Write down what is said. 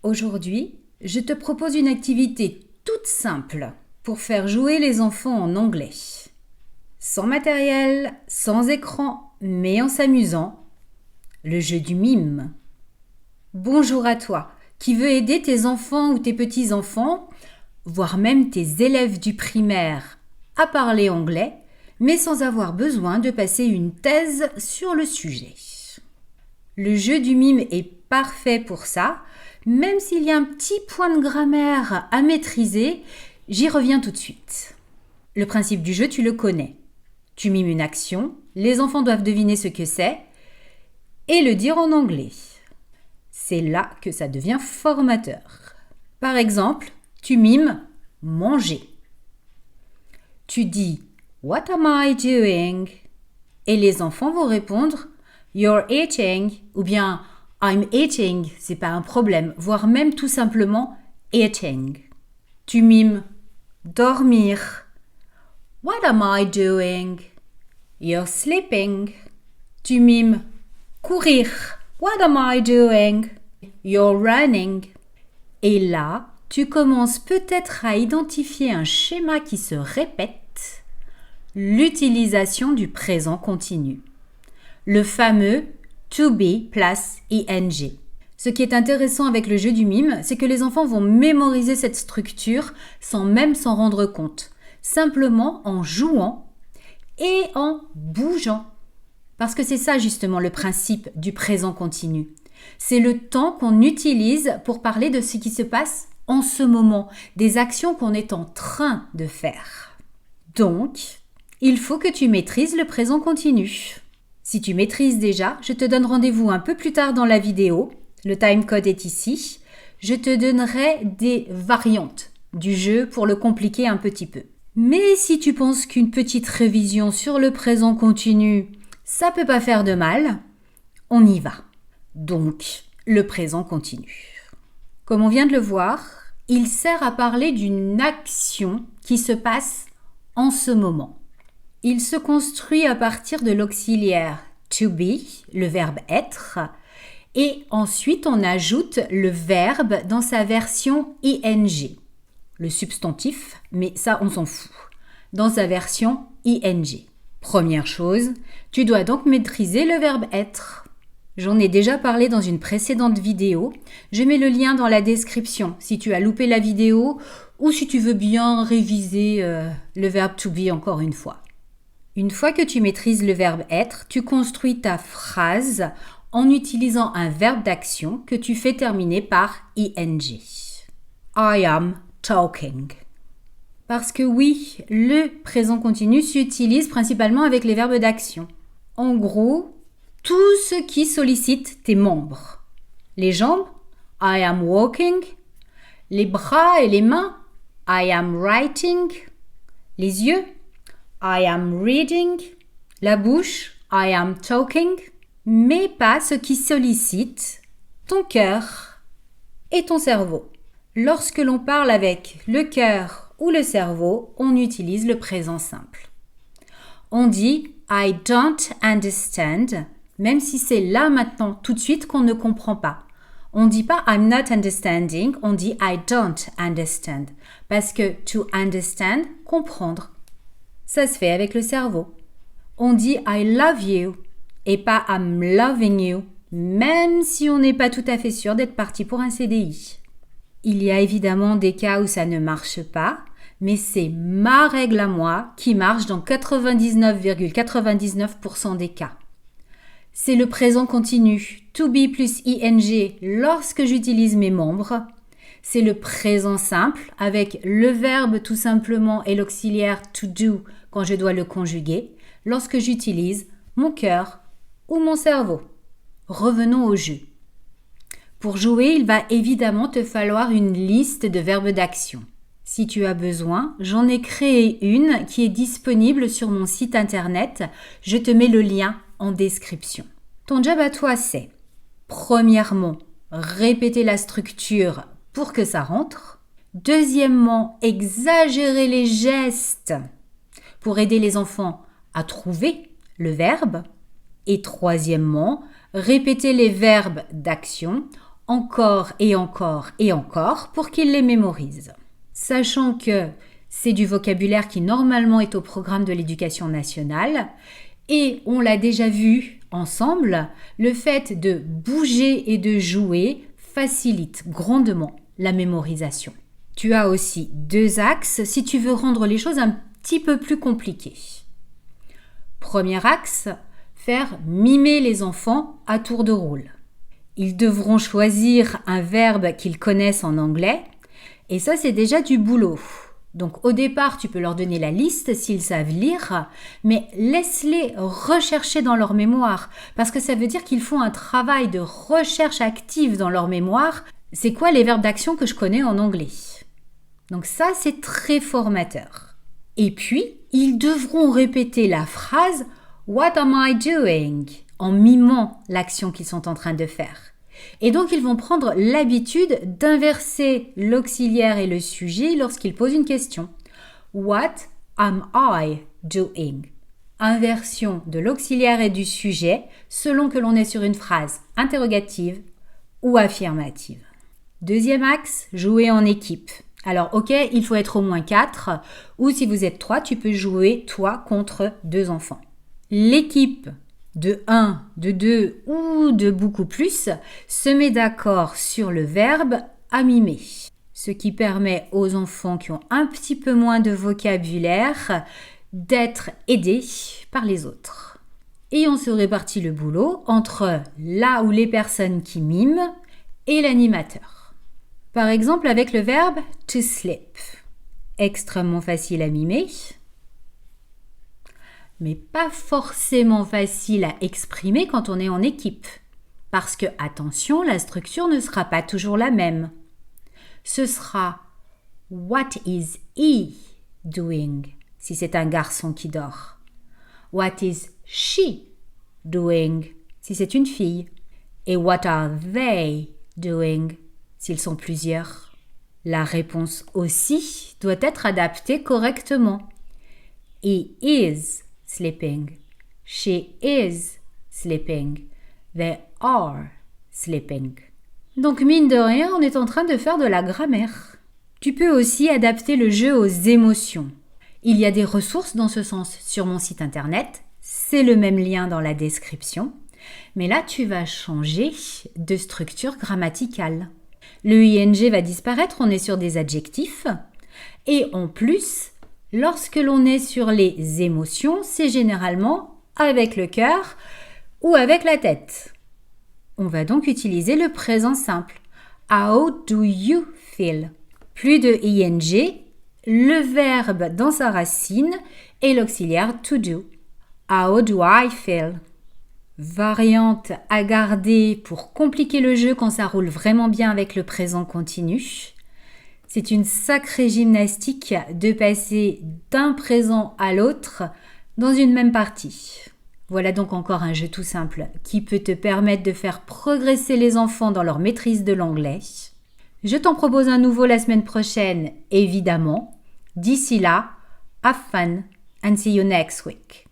Aujourd'hui, je te propose une activité toute simple pour faire jouer les enfants en anglais. Sans matériel, sans écran, mais en s'amusant. Le jeu du mime. Bonjour à toi qui veux aider tes enfants ou tes petits-enfants, voire même tes élèves du primaire, à parler anglais, mais sans avoir besoin de passer une thèse sur le sujet. Le jeu du mime est parfait pour ça, même s'il y a un petit point de grammaire à maîtriser, j'y reviens tout de suite. Le principe du jeu, tu le connais. Tu mimes une action, les enfants doivent deviner ce que c'est et le dire en anglais. C'est là que ça devient formateur. Par exemple, tu mimes manger. Tu dis « What am I doing ?» et les enfants vont répondre « You're eating » ou bien « I'm eating », c'est pas un problème, voire même tout simplement « eating ». Tu mimes « dormir ». « What am I doing ?» You're sleeping. Tu mimes « courir ». What am I doing? You're running. Et là, tu commences peut-être à identifier un schéma qui se répète, l'utilisation du présent continu. Le fameux to be plus ing. Ce qui est intéressant avec le jeu du mime, c'est que les enfants vont mémoriser cette structure sans même s'en rendre compte, simplement en jouant et en bougeant. Parce que c'est ça justement le principe du présent continu. C'est le temps qu'on utilise pour parler de ce qui se passe en ce moment, des actions qu'on est en train de faire. Donc, il faut que tu maîtrises le présent continu. Si tu maîtrises déjà, je te donne rendez-vous un peu plus tard dans la vidéo. Le timecode est ici. Je te donnerai des variantes du jeu pour le compliquer un petit peu. Mais si tu penses qu'une petite révision sur le présent continu, ça peut pas faire de mal, on y va. Donc, le présent continu. Comme on vient de le voir, il sert à parler d'une action qui se passe en ce moment. Il se construit à partir de l'auxiliaire to be, le verbe être, et ensuite on ajoute le verbe dans sa version ing. Le substantif, mais ça on s'en fout, dans sa version ing. Première chose, tu dois donc maîtriser le verbe être. J'en ai déjà parlé dans une précédente vidéo, je mets le lien dans la description si tu as loupé la vidéo ou si tu veux bien réviser le verbe to be encore une fois. Une fois que tu maîtrises le verbe être, tu construis ta phrase en utilisant un verbe d'action que tu fais terminer par ing. I am talking. Parce que oui, le présent continu s'utilise principalement avec les verbes d'action. En gros, tout ce qui sollicite tes membres. Les jambes, I am walking. Les bras et les mains, I am writing. Les yeux, I am reading. La bouche, I am talking. Mais pas ce qui sollicite ton cœur et ton cerveau. Lorsque l'on parle avec le cœur ou le cerveau, on utilise le présent simple. On dit « I don't understand », même si c'est là maintenant, tout de suite, qu'on ne comprend pas. On ne dit pas « I'm not understanding », on dit « I don't understand », parce que « to understand », comprendre. Ça se fait avec le cerveau. On dit « I love you » et pas « I'm loving you », même si on n'est pas tout à fait sûr d'être parti pour un CDI. Il y a évidemment des cas où ça ne marche pas, mais c'est ma règle à moi qui marche dans 99,99% des cas. C'est le présent continu, to be plus ing lorsque j'utilise mes membres. C'est le présent simple avec le verbe tout simplement et l'auxiliaire to do quand je dois le conjuguer, lorsque j'utilise mon cœur ou mon cerveau. Revenons au jeu. Pour jouer, il va évidemment te falloir une liste de verbes d'action. Si tu as besoin, j'en ai créé une qui est disponible sur mon site internet. Je te mets le lien en description. Ton job à toi, c'est premièrement, répéter la structure pour que ça rentre. Deuxièmement, exagérer les gestes pour aider les enfants à trouver le verbe. Et troisièmement, répéter les verbes d'action encore et encore et encore pour qu'ils les mémorisent. Sachant que c'est du vocabulaire qui normalement est au programme de l'éducation nationale et on l'a déjà vu ensemble, le fait de bouger et de jouer facilite grandement la mémorisation. Tu as aussi 2 axes si tu veux rendre les choses un petit peu plus compliquées. Premier axe, faire mimer les enfants à tour de rôle. Ils devront choisir un verbe qu'ils connaissent en anglais et ça c'est déjà du boulot. Donc au départ tu peux leur donner la liste s'ils savent lire, mais laisse-les rechercher dans leur mémoire parce que ça veut dire qu'ils font un travail de recherche active dans leur mémoire. C'est quoi les verbes d'action que je connais en anglais? Donc ça c'est très formateur. Et puis ils devront répéter la phrase « What am I doing ?» en mimant l'action qu'ils sont en train de faire. Et donc, ils vont prendre l'habitude d'inverser l'auxiliaire et le sujet lorsqu'ils posent une question. What am I doing? Inversion de l'auxiliaire et du sujet selon que l'on est sur une phrase interrogative ou affirmative. Deuxième axe, jouer en équipe. Alors, ok, il faut être au moins 4, ou si vous êtes 3, tu peux jouer toi contre 2 enfants. L'équipe de 1, de 2 ou de beaucoup plus se met d'accord sur le verbe à mimer, ce qui permet aux enfants qui ont un petit peu moins de vocabulaire d'être aidés par les autres. Et on se répartit le boulot entre là où les personnes qui miment et l'animateur. Par exemple avec le verbe to sleep, extrêmement facile à mimer, mais pas forcément facile à exprimer quand on est en équipe. Parce que, attention, la structure ne sera pas toujours la même. Ce sera « What is he doing ?» si c'est un garçon qui dort. « What is she doing ?» si c'est une fille. Et « What are they doing ?» s'ils sont plusieurs. La réponse aussi doit être adaptée correctement. « He is sleeping. She is sleeping. They are sleeping. » Donc mine de rien, on est en train de faire de la grammaire. Tu peux aussi adapter le jeu aux émotions. Il y a des ressources dans ce sens sur mon site internet. C'est le même lien dans la description. Mais là, tu vas changer de structure grammaticale. Le ing va disparaître, on est sur des adjectifs. Et en plus, lorsque l'on est sur les émotions, c'est généralement avec le cœur ou avec la tête. On va donc utiliser le présent simple. How do you feel? Plus de ing, le verbe dans sa racine et l'auxiliaire to do. How do I feel? Variante à garder pour compliquer le jeu quand ça roule vraiment bien avec le présent continu. C'est une sacrée gymnastique de passer d'un présent à l'autre dans une même partie. Voilà donc encore un jeu tout simple qui peut te permettre de faire progresser les enfants dans leur maîtrise de l'anglais. Je t'en propose un nouveau la semaine prochaine, évidemment. D'ici là, have fun and see you next week.